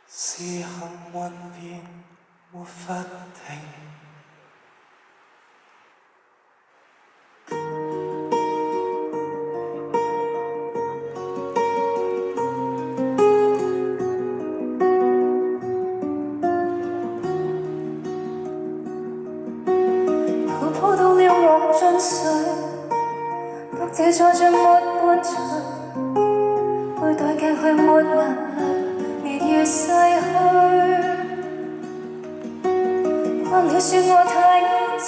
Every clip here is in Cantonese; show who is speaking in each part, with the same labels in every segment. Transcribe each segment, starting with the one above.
Speaker 1: 是幸運便沒法停。
Speaker 2: 抱到了我進睡，獨自坐着沒伴隨，背對鏡去沒眼淚，烈焰逝去。慣了說我太安靜，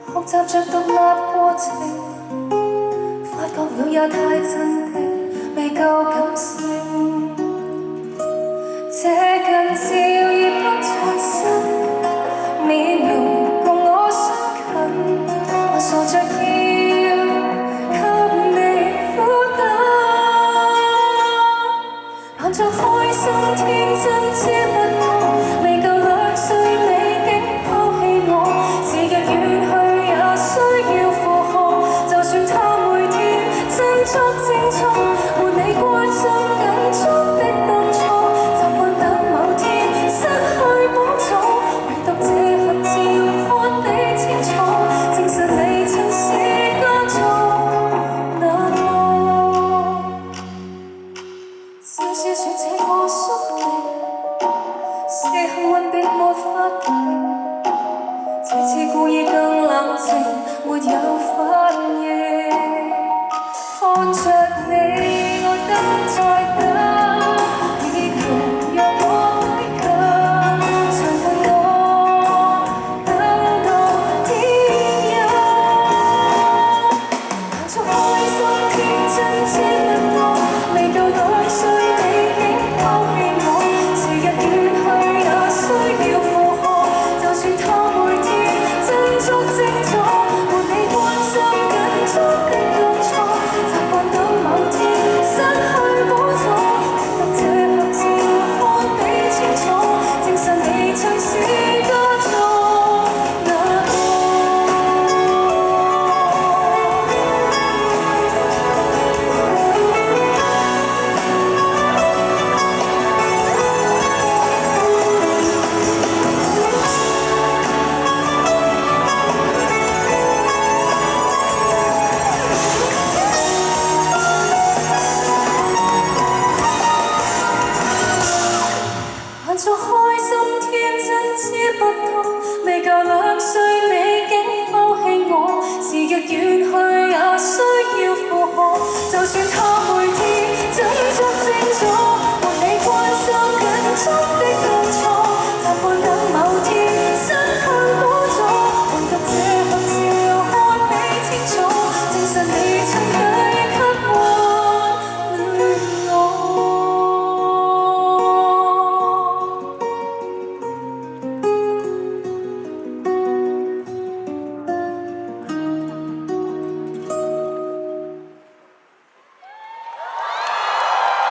Speaker 2: 學習着獨立過程，發覺了也太鎮定，未夠感性。這近照已不再新，面容我傻着要給你負擔，扮作開心天真知不我，未夠2歲你竟拋棄我，時日遠去也需要負荷，就算他每天振作靜坐，沒你關心緊捉的當初，習慣等某天失去補助，唯獨這合照看你清楚。笑說這個宿命，是幸運並沒法停。這次故意更冷靜，沒有反應，看着你。